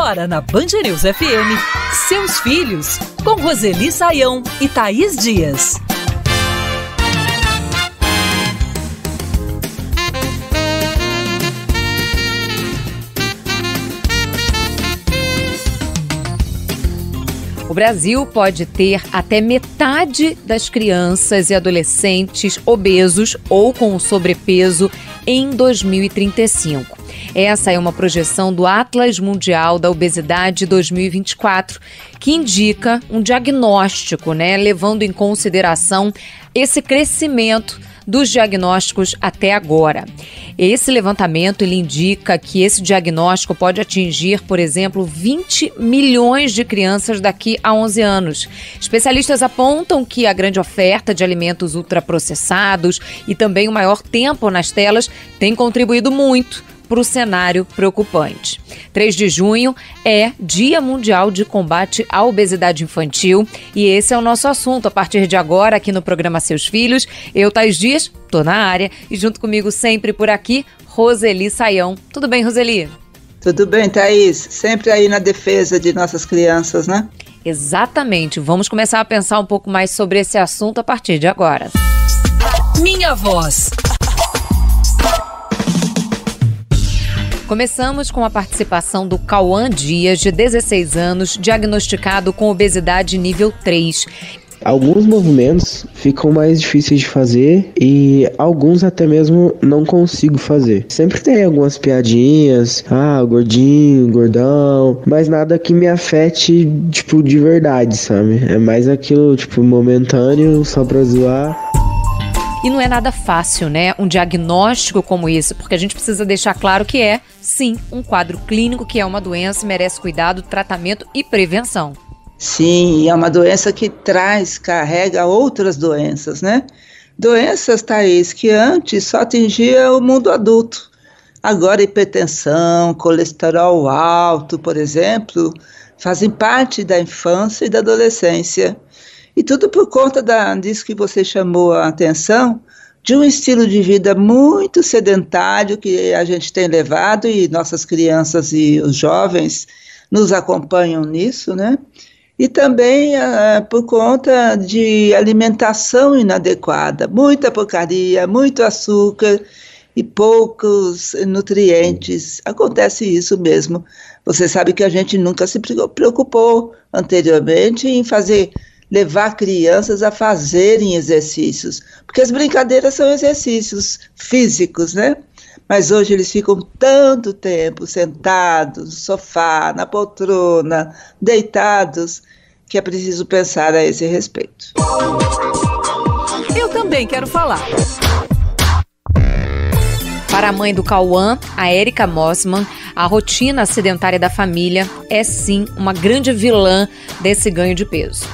Agora na Band News FM, Seus Filhos, com Roseli Saião e Thaís Dias. O Brasil pode ter até metade das crianças e adolescentes obesos ou com sobrepeso em 2035. Essa é uma projeção do Atlas Mundial da Obesidade 2024, que indica um diagnóstico, levando em consideração esse crescimento dos diagnósticos até agora. Esse levantamento ele indica que esse diagnóstico pode atingir, por exemplo, 20 milhões de crianças daqui a 11 anos. Especialistas apontam que a grande oferta de alimentos ultraprocessados e também o maior tempo nas telas tem contribuído muito para o cenário preocupante. 3 de junho é Dia Mundial de Combate à Obesidade Infantil e esse é o nosso assunto a partir de agora aqui no programa Seus Filhos. Eu, Thaís Dias, tô na área e junto comigo sempre por aqui, Roseli Saião. Tudo bem, Roseli? Tudo bem, Thaís. Sempre aí na defesa de nossas crianças, né? Exatamente. Vamos começar a pensar um pouco mais sobre esse assunto a partir de agora. Minha voz. Começamos com a participação do Cauã Dias, de 16 anos, diagnosticado com obesidade nível 3. Alguns movimentos ficam mais difíceis de fazer e alguns até mesmo não consigo fazer. Sempre tem algumas piadinhas, gordinho, gordão, mas nada que me afete, de verdade, sabe? É mais aquilo, momentâneo, só pra zoar. E não é nada fácil, um diagnóstico como esse, porque a gente precisa deixar claro que é, sim, um quadro clínico, que é uma doença, merece cuidado, tratamento e prevenção. Sim, é uma doença que carrega outras doenças, Doenças, Thaís, que antes só atingia o mundo adulto. Agora, hipertensão, colesterol alto, por exemplo, fazem parte da infância e da adolescência. E tudo por conta disso que você chamou a atenção, de um estilo de vida muito sedentário que a gente tem levado e nossas crianças e os jovens nos acompanham nisso, E também por conta de alimentação inadequada, muita porcaria, muito açúcar e poucos nutrientes. Acontece isso mesmo. Você sabe que a gente nunca se preocupou anteriormente em levar crianças a fazerem exercícios, porque as brincadeiras são exercícios físicos, Mas hoje eles ficam tanto tempo sentados no sofá, na poltrona, deitados, que é preciso pensar a esse respeito. Eu também quero falar. Para a mãe do Cauã, a Érica Mossman, a rotina sedentária da família é sim uma grande vilã desse ganho de peso.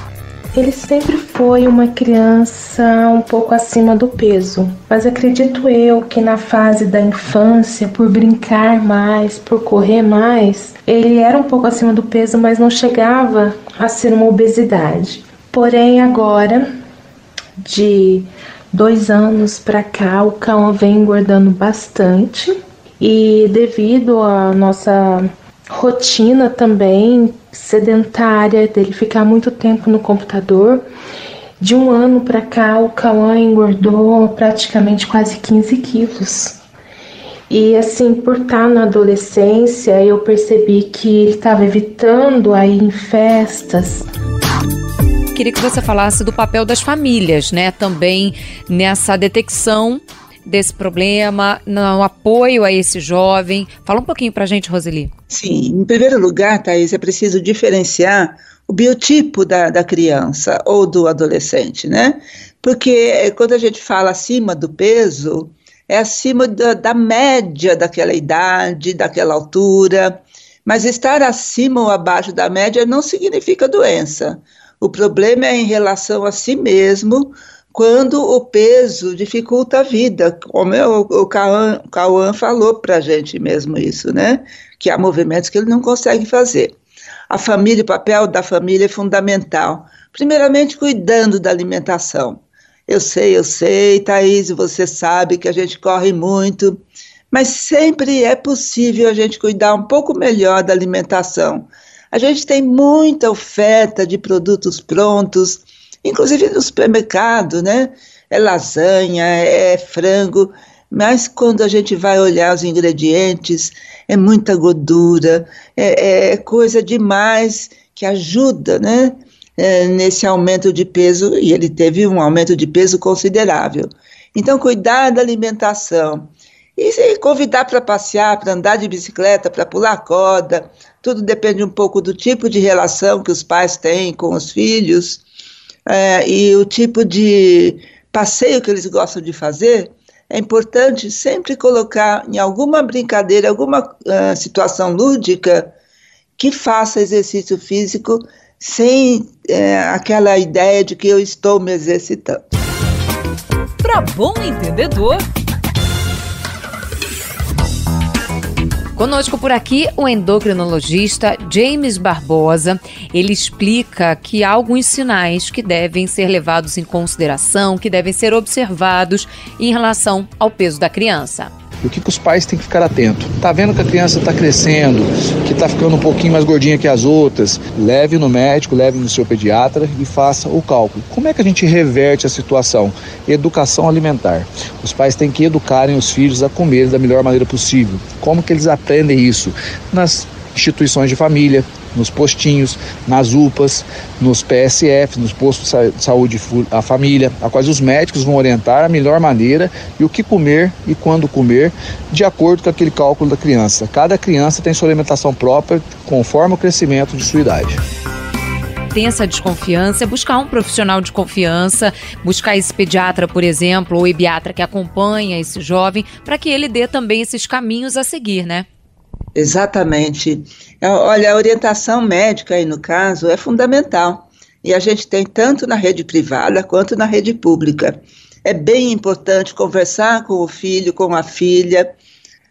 Ele sempre foi uma criança um pouco acima do peso, mas acredito eu que na fase da infância, por brincar mais, por correr mais, ele era um pouco acima do peso, mas não chegava a ser uma obesidade. Porém, agora, de 2 anos para cá, o Cauã vem engordando bastante e devido à nossa rotina também sedentária, dele ficar muito tempo no computador, de 1 ano para cá o Cauã engordou praticamente quase 15 quilos. E assim, por estar na adolescência, eu percebi que ele estava evitando aí em festas. Queria que você falasse do papel das famílias, também nessa detecção desse problema, no apoio a esse jovem. Fala um pouquinho pra gente, Roseli. Sim, em primeiro lugar, Thaís, é preciso diferenciar o biotipo da criança ou do adolescente, Porque quando a gente fala acima do peso, é acima da média daquela idade, daquela altura, mas estar acima ou abaixo da média não significa doença. O problema é em relação a si mesmo, quando o peso dificulta a vida, como o Cauã falou para a gente mesmo isso, Que há movimentos que ele não consegue fazer. A família, o papel da família é fundamental. Primeiramente, cuidando da alimentação. Eu sei, Thaís, você sabe que a gente corre muito, Mas sempre é possível a gente cuidar um pouco melhor da alimentação. A gente tem muita oferta de produtos prontos, inclusive no supermercado, né? É lasanha, é frango, mas quando a gente vai olhar os ingredientes, é muita gordura, é coisa demais que ajuda, né? Nesse aumento de peso, e ele teve um aumento de peso considerável. Então, cuidar da alimentação e convidar para passear, para andar de bicicleta, para pular corda, tudo depende um pouco do tipo de relação que os pais têm com os filhos e o tipo de passeio que eles gostam de fazer. É importante sempre colocar em alguma brincadeira, alguma situação lúdica que faça exercício físico sem aquela ideia de que eu estou me exercitando. Para bom entendedor. Conosco por aqui o endocrinologista James Barbosa. Ele explica que há alguns sinais que devem ser levados em consideração, que devem ser observados em relação ao peso da criança. O que os pais têm que ficar atentos? Tá vendo que a criança está crescendo, que está ficando um pouquinho mais gordinha que as outras? Leve no médico, leve no seu pediatra e faça o cálculo. Como é que a gente reverte a situação? Educação alimentar. Os pais têm que educarem os filhos a comer da melhor maneira possível. Como que eles aprendem isso? Nas instituições de família, nos postinhos, nas UPAs, nos PSF, nos postos de saúde a família, a quais os médicos vão orientar a melhor maneira e o que comer e quando comer, de acordo com aquele cálculo da criança. Cada criança tem sua alimentação própria, conforme o crescimento de sua idade. Tem essa desconfiança, buscar um profissional de confiança, buscar esse pediatra, por exemplo, ou ebiatra que acompanha esse jovem, para que ele dê também esses caminhos a seguir, né? Exatamente. Olha, a orientação médica aí no caso é fundamental e a gente tem tanto na rede privada quanto na rede pública. É bem importante conversar com o filho, com a filha,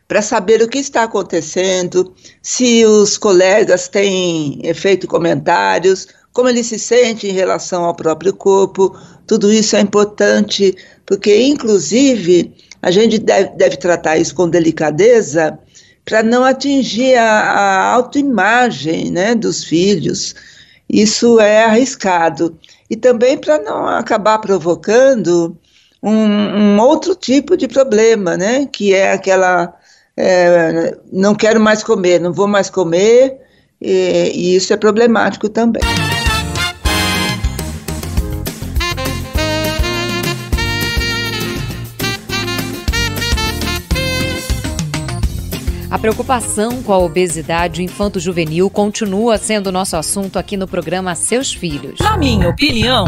para saber o que está acontecendo, se os colegas têm feito comentários, como ele se sente em relação ao próprio corpo. Tudo isso é importante porque, inclusive, a gente deve tratar isso com delicadeza, para não atingir a autoimagem, né, dos filhos. Isso é arriscado. E também para não acabar provocando um outro tipo de problema, né, que é aquela, não quero mais comer, não vou mais comer, e isso é problemático também. A preocupação com a obesidade infanto-juvenil continua sendo nosso assunto aqui no programa Seus Filhos. Na minha opinião.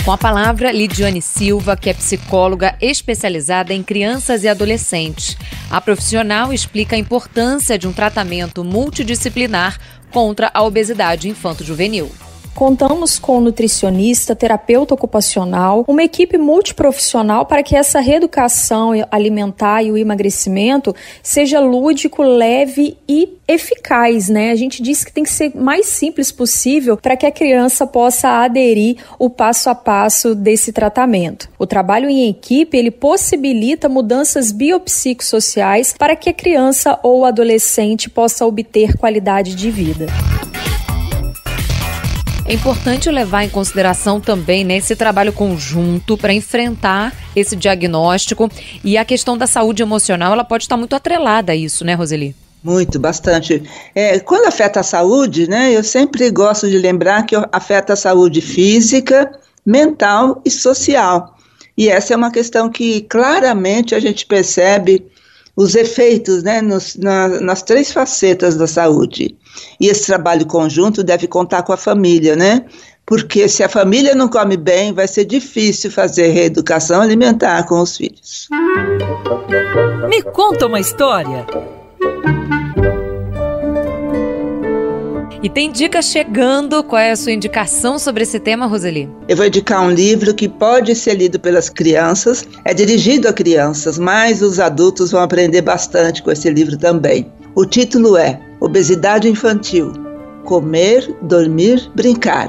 Com a palavra, Lidiane Silva, que é psicóloga especializada em crianças e adolescentes. A profissional explica a importância de um tratamento multidisciplinar contra a obesidade infanto-juvenil. Contamos com um nutricionista, terapeuta ocupacional, uma equipe multiprofissional para que essa reeducação alimentar e o emagrecimento seja lúdico, leve e eficaz, né? A gente diz que tem que ser mais simples possível para que a criança possa aderir o passo a passo desse tratamento. O trabalho em equipe, ele possibilita mudanças biopsicossociais para que a criança ou o adolescente possa obter qualidade de vida. É importante levar em consideração também, né, esse trabalho conjunto para enfrentar esse diagnóstico, e a questão da saúde emocional, ela pode estar muito atrelada a isso, né, Roseli? Muito, bastante. Quando afeta a saúde, né, eu sempre gosto de lembrar que afeta a saúde física, mental e social. E essa é uma questão que claramente a gente percebe os efeitos, né, nas três facetas da saúde. E esse trabalho conjunto deve contar com a família, né? Porque se a família não come bem, vai ser difícil fazer reeducação alimentar com os filhos. Me conta uma história. E tem dica chegando. Qual é a sua indicação sobre esse tema, Roseli? Eu vou indicar um livro que pode ser lido pelas crianças, é dirigido a crianças, mas os adultos vão aprender bastante com esse livro também. O título é Obesidade Infantil, Comer, Dormir, Brincar.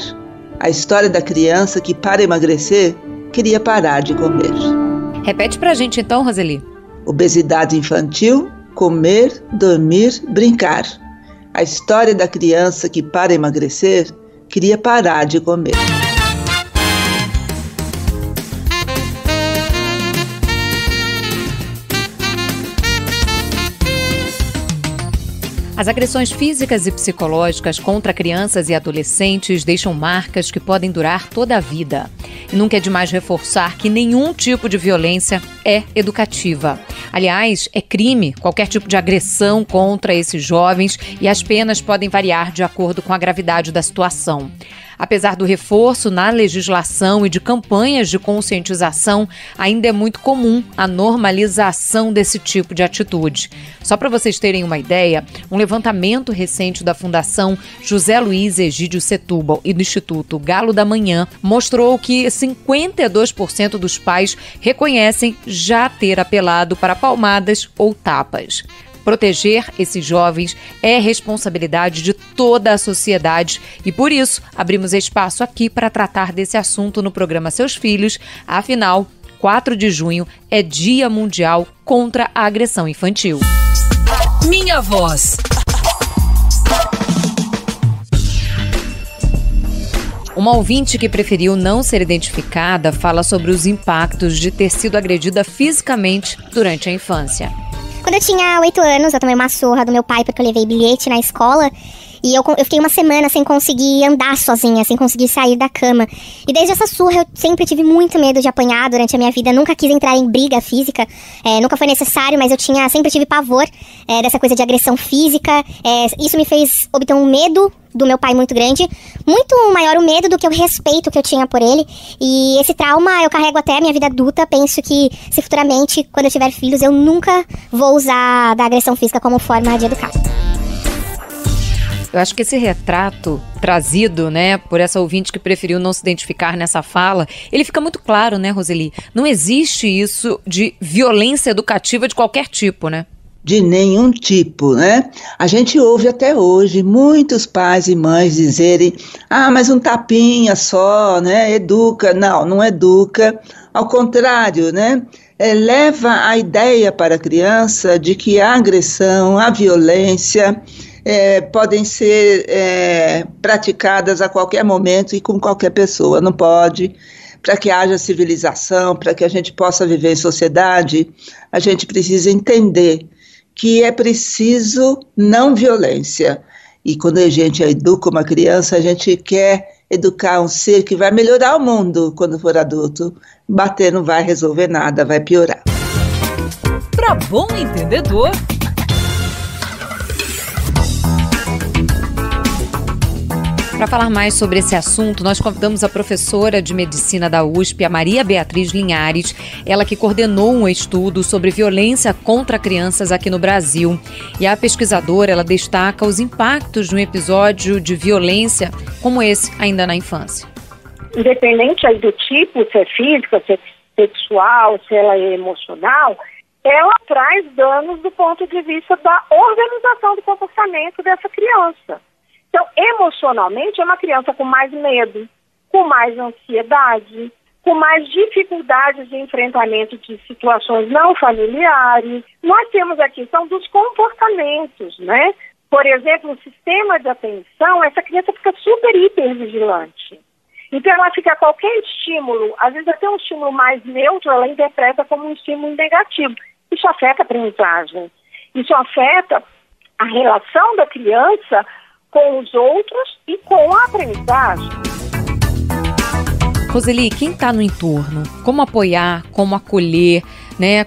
A história da criança que, para emagrecer, queria parar de comer. Repete pra gente então, Roseli. Obesidade infantil, comer, dormir, brincar. A história da criança que, para emagrecer, queria parar de comer. As agressões físicas e psicológicas contra crianças e adolescentes deixam marcas que podem durar toda a vida. E nunca é demais reforçar que nenhum tipo de violência é educativa. Aliás, é crime qualquer tipo de agressão contra esses jovens e as penas podem variar de acordo com a gravidade da situação. Apesar do reforço na legislação e de campanhas de conscientização, ainda é muito comum a normalização desse tipo de atitude. Só para vocês terem uma ideia, um levantamento recente da Fundação José Luiz Egídio Setúbal e do Instituto Galo da Manhã mostrou que 52% dos pais reconhecem já ter apelado para palmadas ou tapas. Proteger esses jovens é responsabilidade de toda a sociedade e, por isso, abrimos espaço aqui para tratar desse assunto no programa Seus Filhos. Afinal, 4 de junho é Dia Mundial contra a Agressão Infantil. Minha voz. Uma ouvinte que preferiu não ser identificada fala sobre os impactos de ter sido agredida fisicamente durante a infância. Quando eu tinha 8 anos, eu tomei uma surra do meu pai porque eu levei bilhete na escola. E eu fiquei uma semana sem conseguir andar sozinha, sem conseguir sair da cama. E desde essa surra eu sempre tive muito medo de apanhar durante a minha vida. Nunca quis entrar em briga física, nunca foi necessário, mas eu sempre tive pavor dessa coisa de agressão física. Isso me fez obter um medo do meu pai muito grande, muito maior o medo do que o respeito que eu tinha por ele. E esse trauma eu carrego até a minha vida adulta. Penso que se futuramente, quando eu tiver filhos, eu nunca vou usar da agressão física como forma de educar. Eu acho que esse retrato trazido, por essa ouvinte que preferiu não se identificar nessa fala, ele fica muito claro, Roseli? Não existe isso de violência educativa de qualquer tipo, De nenhum tipo, A gente ouve até hoje muitos pais e mães dizerem, mas um tapinha só, educa. Não, não educa. Ao contrário, leva a ideia para a criança de que a agressão, a violência podem ser praticadas a qualquer momento e com qualquer pessoa. Não pode. Para que haja civilização, para que a gente possa viver em sociedade, a gente precisa entender que é preciso não violência. E quando a gente educa uma criança, a gente quer educar um ser que vai melhorar o mundo quando for adulto. Bater não vai resolver nada, vai piorar. Para bom entendedor. Para falar mais sobre esse assunto, nós convidamos a professora de medicina da USP, a Maria Beatriz Linhares, ela que coordenou um estudo sobre violência contra crianças aqui no Brasil. E a pesquisadora, ela destaca os impactos de um episódio de violência como esse ainda na infância. Independente aí do tipo, se é física, se é sexual, se ela é emocional, ela traz danos do ponto de vista da organização do comportamento dessa criança. Então, emocionalmente, é uma criança com mais medo, com mais ansiedade, com mais dificuldades de enfrentamento de situações não familiares. Nós temos a questão dos comportamentos, Por exemplo, o sistema de atenção, essa criança fica super hipervigilante. Então, ela fica a qualquer estímulo, às vezes até um estímulo mais neutro, ela interpreta como um estímulo negativo. Isso afeta a aprendizagem. Isso afeta a relação da criança com os outros e com a aprendizagem. Roseli, quem está no entorno? Como apoiar, como acolher,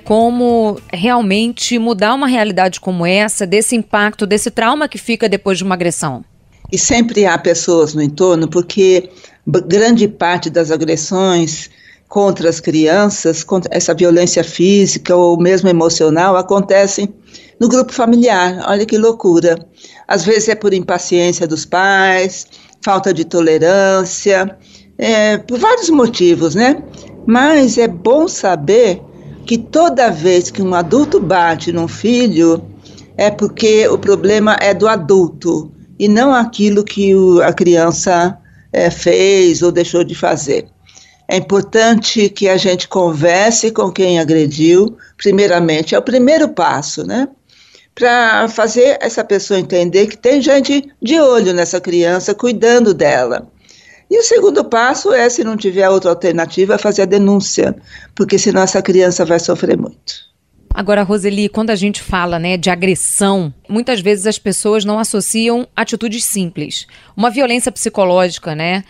como realmente mudar uma realidade como essa, desse impacto, desse trauma que fica depois de uma agressão? E sempre há pessoas no entorno, porque grande parte das agressões contra as crianças, contra essa violência física ou mesmo emocional, acontecem no grupo familiar. Olha que loucura. Às vezes é por impaciência dos pais, falta de tolerância, por vários motivos, Mas é bom saber que toda vez que um adulto bate num filho, é porque o problema é do adulto e não aquilo que a criança fez ou deixou de fazer. É importante que a gente converse com quem agrediu, primeiramente, é o primeiro passo, né? Para fazer essa pessoa entender que tem gente de olho nessa criança, cuidando dela. E o segundo passo é, se não tiver outra alternativa, fazer a denúncia, porque senão essa criança vai sofrer muito. Agora, Roseli, quando a gente fala, né, de agressão, muitas vezes as pessoas não associam atitudes simples. Uma violência psicológica, né,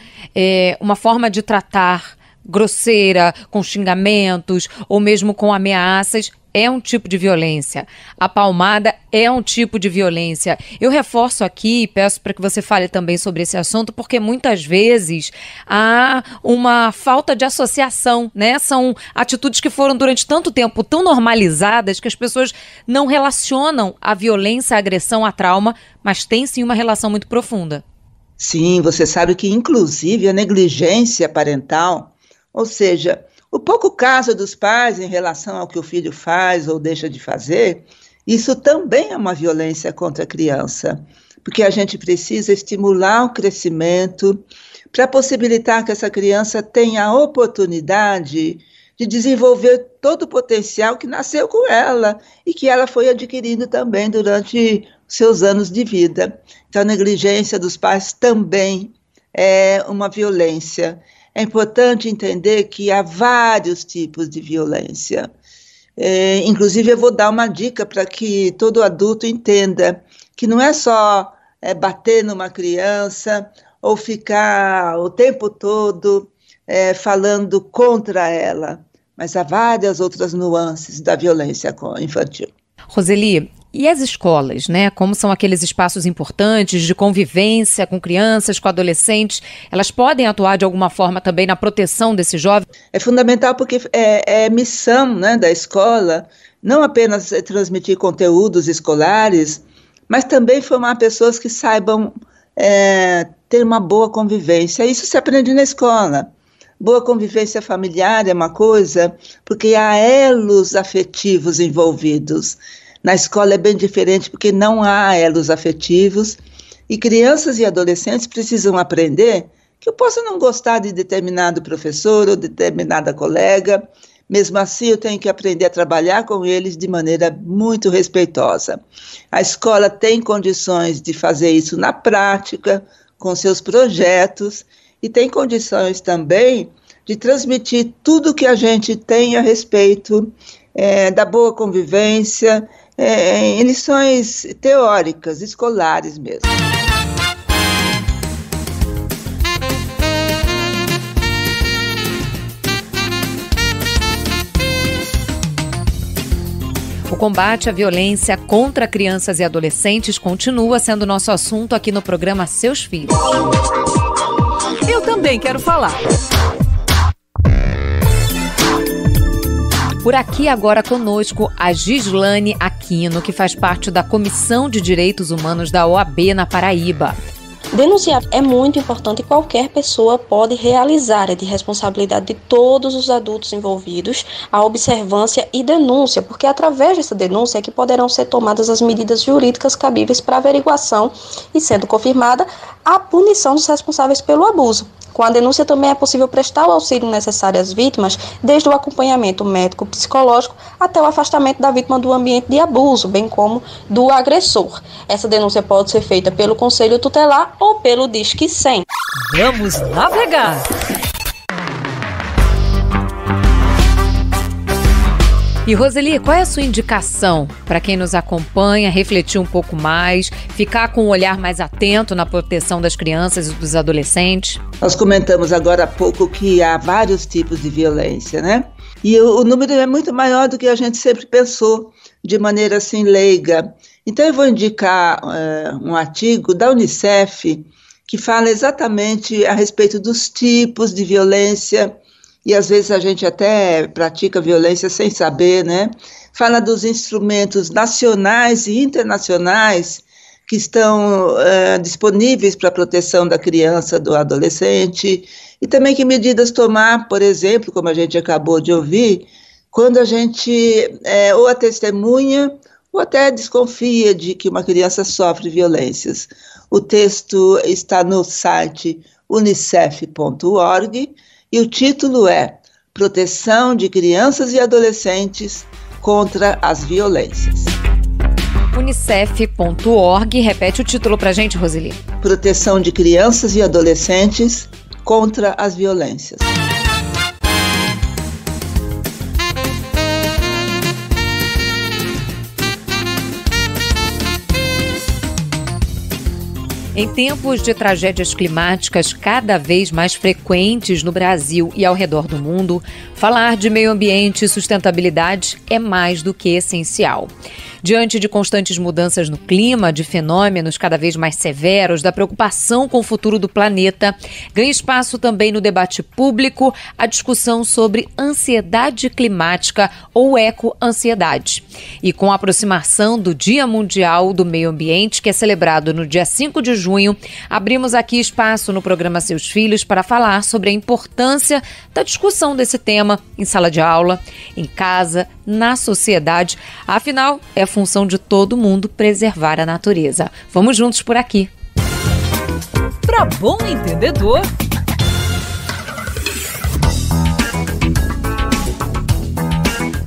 uma forma de tratar grosseira, com xingamentos ou mesmo com ameaças, é um tipo de violência. A palmada é um tipo de violência. Eu reforço aqui e peço para que você fale também sobre esse assunto, porque muitas vezes há uma falta de associação, né? São atitudes que foram durante tanto tempo tão normalizadas que as pessoas não relacionam a violência, a agressão, a trauma, mas tem sim uma relação muito profunda. Sim, você sabe que inclusive a negligência parental, ou seja, o pouco caso dos pais em relação ao que o filho faz ou deixa de fazer, isso também é uma violência contra a criança, porque a gente precisa estimular o crescimento para possibilitar que essa criança tenha a oportunidade de desenvolver todo o potencial que nasceu com ela e que ela foi adquirindo também durante seus anos de vida. Então, a negligência dos pais também é uma violência. É importante entender que há vários tipos de violência. Inclusive, eu vou dar uma dica para que todo adulto entenda que não é só bater numa criança ou ficar o tempo todo falando contra ela, mas há várias outras nuances da violência infantil. Roseli, e as escolas, né? Como são aqueles espaços importantes de convivência com crianças, com adolescentes, elas podem atuar de alguma forma também na proteção desse jovem? É fundamental porque é missão, né, da escola, não apenas transmitir conteúdos escolares, mas também formar pessoas que saibam ter uma boa convivência. Isso se aprende na escola. Boa convivência familiar é uma coisa, porque há elos afetivos envolvidos. Na escola é bem diferente, porque não há elos afetivos, e crianças e adolescentes precisam aprender que eu posso não gostar de determinado professor ou determinada colega, mesmo assim eu tenho que aprender a trabalhar com eles de maneira muito respeitosa. A escola tem condições de fazer isso na prática, com seus projetos, e tem condições também de transmitir tudo que a gente tem a respeito da boa convivência, em lições teóricas, escolares mesmo. O combate à violência contra crianças e adolescentes continua sendo nosso assunto aqui no programa Seus Filhos. Eu também quero falar. Por aqui agora conosco a Gislane Aquino, que faz parte da Comissão de Direitos Humanos da OAB na Paraíba. Denunciar é muito importante e qualquer pessoa pode realizar, é de responsabilidade de todos os adultos envolvidos a observância e denúncia, porque através dessa denúncia é que poderão ser tomadas as medidas jurídicas cabíveis para averiguação e, sendo confirmada, a punição dos responsáveis pelo abuso. Com a denúncia também é possível prestar o auxílio necessário às vítimas, desde o acompanhamento médico-psicológico até o afastamento da vítima do ambiente de abuso, bem como do agressor. Essa denúncia pode ser feita pelo Conselho Tutelar ou pelo Disque 100. Vamos navegar! E Roseli, qual é a sua indicação para quem nos acompanha, refletir um pouco mais, ficar com um olhar mais atento na proteção das crianças e dos adolescentes? Nós comentamos agora há pouco que há vários tipos de violência, né? E o número é muito maior do que a gente sempre pensou, de maneira assim leiga. Então eu vou indicar um artigo da Unicef que fala exatamente a respeito dos tipos de violência. E às vezes a gente até pratica violência sem saber, né? Fala dos instrumentos nacionais e internacionais que estão disponíveis para a proteção da criança, do adolescente, e também que medidas tomar, por exemplo, como a gente acabou de ouvir, quando a gente ou a testemunha ou até desconfia de que uma criança sofre violências. O texto está no site unicef.org, E o título é Proteção de Crianças e Adolescentes contra as Violências. Unicef.org, repete o título pra gente, Roseli. Proteção de Crianças e Adolescentes contra as Violências. Em tempos de tragédias climáticas cada vez mais frequentes no Brasil e ao redor do mundo, falar de meio ambiente e sustentabilidade é mais do que essencial. Diante de constantes mudanças no clima, de fenômenos cada vez mais severos, da preocupação com o futuro do planeta, ganha espaço também no debate público a discussão sobre ansiedade climática ou ecoansiedade. E com a aproximação do Dia Mundial do Meio Ambiente, que é celebrado no dia 5 de junho, abrimos aqui espaço no programa Seus Filhos para falar sobre a importância da discussão desse tema em sala de aula, em casa, na sociedade. Afinal, é função de todo mundo preservar a natureza. Vamos juntos por aqui. Para bom entendedor.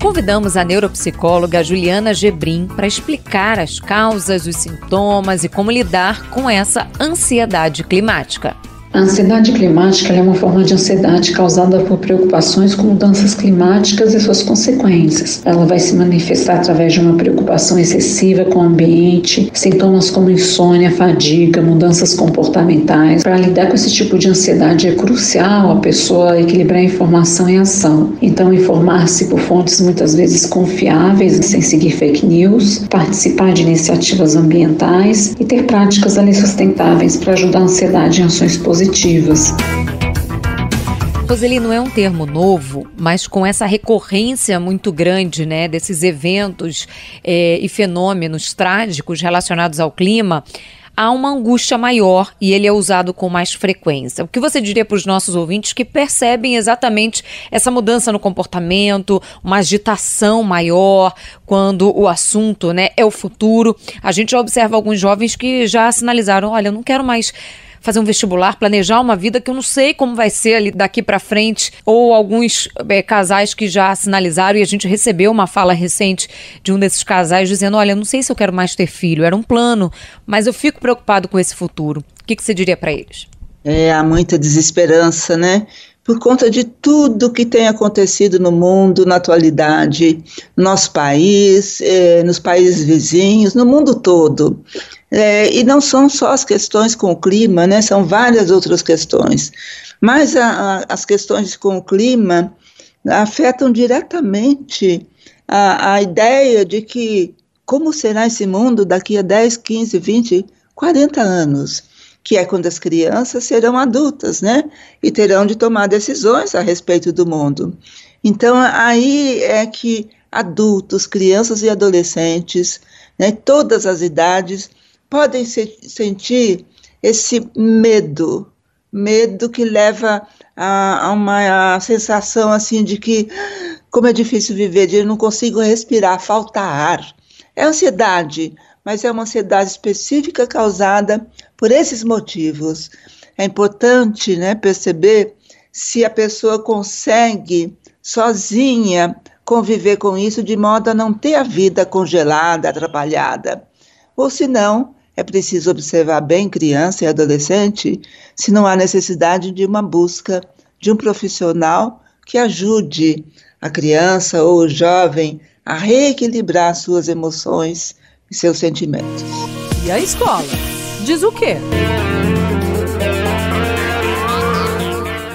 Convidamos a neuropsicóloga Juliana Gebrim para explicar as causas, os sintomas e como lidar com essa ansiedade climática. A ansiedade climática é uma forma de ansiedade causada por preocupações com mudanças climáticas e suas consequências. Ela vai se manifestar através de uma preocupação excessiva com o ambiente, sintomas como insônia, fadiga, mudanças comportamentais. Para lidar com esse tipo de ansiedade é crucial a pessoa equilibrar informação e ação. Então, informar-se por fontes muitas vezes confiáveis, sem seguir fake news, participar de iniciativas ambientais e ter práticas ali sustentáveis para ajudar a ansiedade em ações positivas. Roseli, não é um termo novo, mas com essa recorrência muito grande, né, desses eventos e fenômenos trágicos relacionados ao clima, há uma angústia maior e ele é usado com mais frequência. O que você diria para os nossos ouvintes que percebem exatamente essa mudança no comportamento, uma agitação maior quando o assunto, né, é o futuro? A gente já observa alguns jovens que já sinalizaram, olha, eu não quero mais fazer um vestibular, planejar uma vida que eu não sei como vai ser ali daqui para frente, ou alguns casais que já sinalizaram, e a gente recebeu uma fala recente de um desses casais dizendo, olha, eu não sei se eu quero mais ter filho, era um plano, mas eu fico preocupado com esse futuro. O que você diria para eles? Há muita desesperança, né? Por conta de tudo que tem acontecido no mundo, na atualidade, no nosso país, nos países vizinhos, no mundo todo. E não são só as questões com o clima, né? São várias outras questões. Mas as questões com o clima afetam diretamente a ideia de que como será esse mundo daqui a 10, 15, 20, 40 anos, que é quando as crianças serão adultas, né? E terão de tomar decisões a respeito do mundo. Então, aí é que adultos, crianças e adolescentes, né, todas as idades, podem sentir esse medo que leva a uma sensação assim de que, como é difícil viver, de eu não consigo respirar, falta ar. É ansiedade, mas é uma ansiedade específica causada por esses motivos. É importante, né, perceber se a pessoa consegue sozinha conviver com isso de modo a não ter a vida congelada, atrapalhada. Ou se não, é preciso observar bem criança e adolescente se não há necessidade de uma busca de um profissional que ajude a criança ou o jovem a reequilibrar suas emoções e seus sentimentos. E a escola? Diz o quê?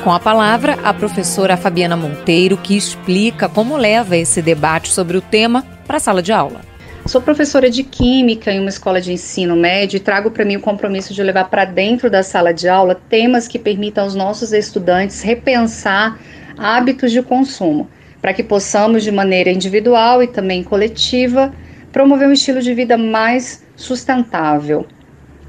Com a palavra, a professora Fabiana Monteiro, que explica como leva esse debate sobre o tema para a sala de aula. Sou professora de Química em uma escola de ensino médio e trago para mim o compromisso de levar para dentro da sala de aula temas que permitam aos nossos estudantes repensar hábitos de consumo, para que possamos, de maneira individual e também coletiva, promover um estilo de vida mais sustentável.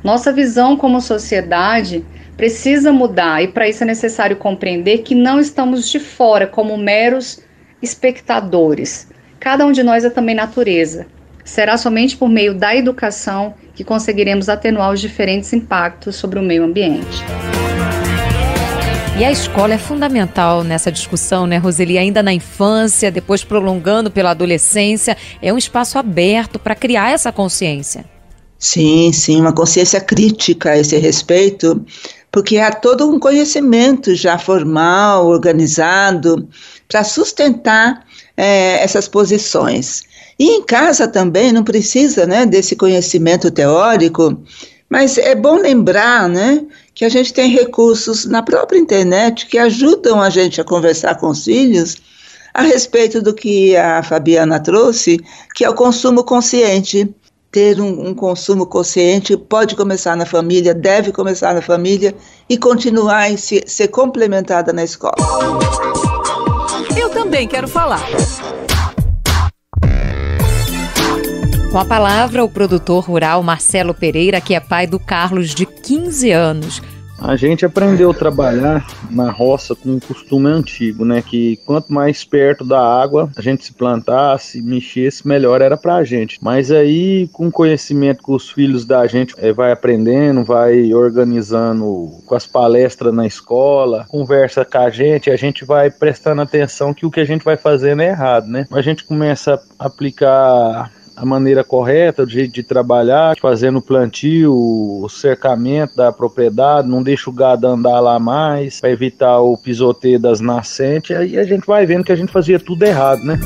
Nossa visão como sociedade precisa mudar e para isso é necessário compreender que não estamos de fora como meros espectadores. Cada um de nós é também natureza. Será somente por meio da educação que conseguiremos atenuar os diferentes impactos sobre o meio ambiente. E a escola é fundamental nessa discussão, né, Roseli? Ainda na infância, depois prolongando pela adolescência, é um espaço aberto para criar essa consciência. Sim, uma consciência crítica a esse respeito, porque há todo um conhecimento já formal, organizado, para sustentar essas posições. E em casa também não precisa, né, desse conhecimento teórico, mas é bom lembrar, né, que a gente tem recursos na própria internet que ajudam a gente a conversar com os filhos a respeito do que a Fabiana trouxe, que é o consumo consciente. Ter um consumo consciente pode começar na família, deve começar na família e continuar e ser complementada na escola. Eu também quero falar. Com a palavra, o produtor rural Marcelo Pereira, que é pai do Carlos, de 15 anos. A gente aprendeu a trabalhar na roça com um costume antigo, né? Que quanto mais perto da água a gente se plantasse, mexesse, melhor era pra gente. Mas aí, com o conhecimento que os filhos da gente vai aprendendo, vai organizando com as palestras na escola, conversa com a gente vai prestando atenção que o que a gente vai fazendo é errado, né? A gente começa a aplicar a maneira correta, o jeito de trabalhar, fazendo o plantio, o cercamento da propriedade, não deixa o gado andar lá mais, para evitar o pisoteio das nascentes, aí a gente vai vendo que a gente fazia tudo errado, né?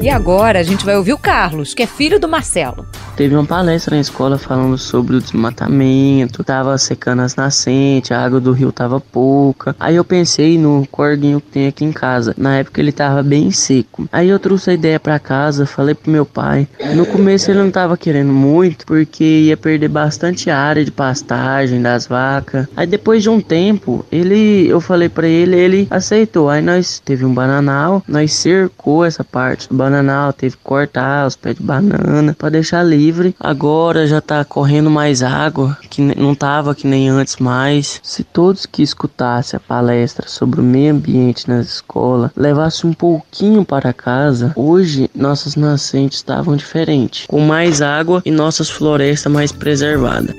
E agora a gente vai ouvir o Carlos, que é filho do Marcelo. Teve uma palestra na escola falando sobre o desmatamento, tava secando as nascentes, a água do rio tava pouca. Aí eu pensei no cordinho que tem aqui em casa. Na época ele tava bem seco. Aí eu trouxe a ideia pra casa, falei pro meu pai. No começo ele não tava querendo muito, porque ia perder bastante área de pastagem das vacas. Aí depois de um tempo, eu falei pra ele aceitou. Aí nós teve um bananal, nós cercou essa parte do bananal, teve que cortar os pés de banana pra deixar livre. Agora já tá correndo mais água, que não tava que nem antes mais. Se todos que escutassem a palestra sobre o meio ambiente nas escolas levassem um pouquinho para casa, hoje nossas nascentes estavam diferentes, com mais água e nossas florestas mais preservadas.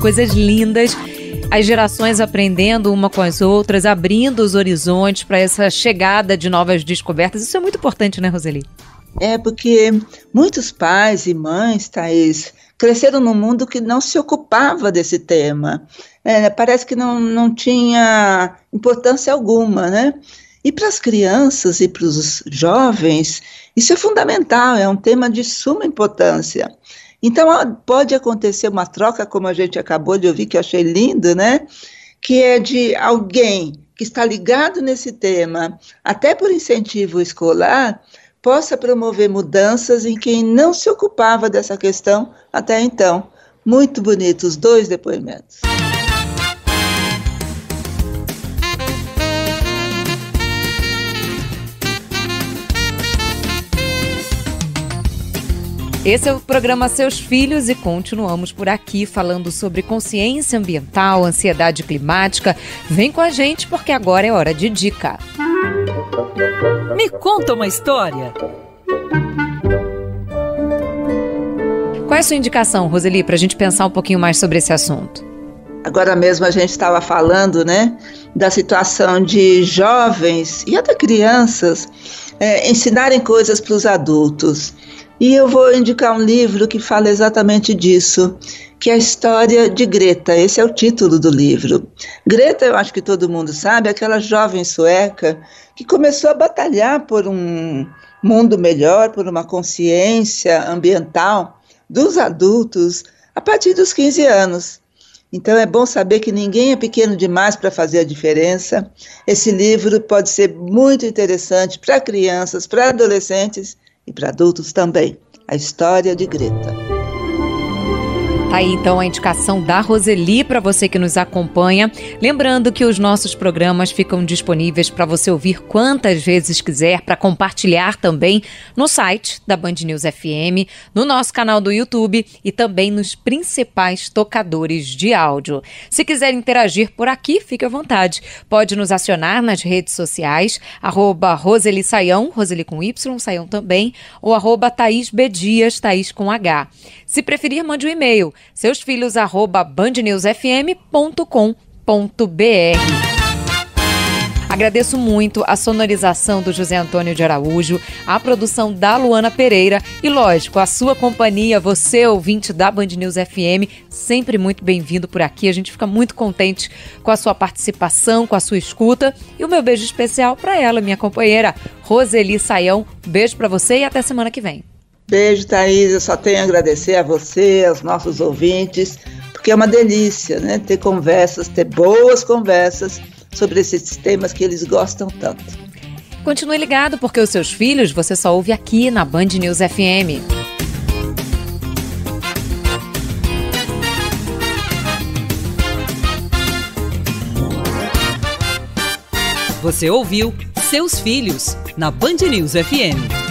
Coisas lindas. As gerações aprendendo uma com as outras, abrindo os horizontes para essa chegada de novas descobertas. Isso é muito importante, né, Roseli? É porque muitos pais e mães, Thaís, cresceram num mundo que não se ocupava desse tema. Parece que não tinha importância alguma, né? E para as crianças e para os jovens, isso é fundamental, é um tema de suma importância. Então, pode acontecer uma troca, como a gente acabou de ouvir, que eu achei lindo, né? Que é de alguém que está ligado nesse tema, até por incentivo escolar, possa promover mudanças em quem não se ocupava dessa questão até então. Muito bonitos os dois depoimentos. Esse é o programa Seus Filhos e continuamos por aqui falando sobre consciência ambiental, ansiedade climática. Vem com a gente porque agora é hora de dica. Me conta uma história. Qual é a sua indicação, Roseli, para a gente pensar um pouquinho mais sobre esse assunto? Agora mesmo a gente estava falando, né, da situação de jovens e até crianças ensinarem coisas para os adultos. E eu vou indicar um livro que fala exatamente disso, que é a história de Greta. Esse é o título do livro. Greta, eu acho que todo mundo sabe, é aquela jovem sueca que começou a batalhar por um mundo melhor, por uma consciência ambiental dos adultos a partir dos 15 anos. Então é bom saber que ninguém é pequeno demais para fazer a diferença. Esse livro pode ser muito interessante para crianças, para adolescentes e para adultos também. A história de Greta. Tá aí então a indicação da Roseli para você que nos acompanha. Lembrando que os nossos programas ficam disponíveis para você ouvir quantas vezes quiser, para compartilhar também no site da Band News FM, no nosso canal do YouTube e também nos principais tocadores de áudio. Se quiser interagir por aqui, fique à vontade. Pode nos acionar nas redes sociais, @Roseli Saião, Roseli com Y, Saião também, ou @Thaís B. Dias, Thaís com H. Se preferir, mande um e-mail seusfilhos@bandnewsfm.com.br. Agradeço muito a sonorização do José Antônio de Araújo, a produção da Luana Pereira e, lógico, a sua companhia, você, ouvinte da Band News FM, sempre muito bem-vindo por aqui. A gente fica muito contente com a sua participação, com a sua escuta. E o meu beijo especial para ela, minha companheira, Roseli Saião. Beijo para você e até semana que vem. Beijo, Thaís. Eu só tenho a agradecer a você, aos nossos ouvintes, porque é uma delícia, né? Ter conversas, ter boas conversas sobre esses temas que eles gostam tanto. Continue ligado, porque os seus filhos você só ouve aqui na Band News FM. Você ouviu Seus Filhos, na Band News FM.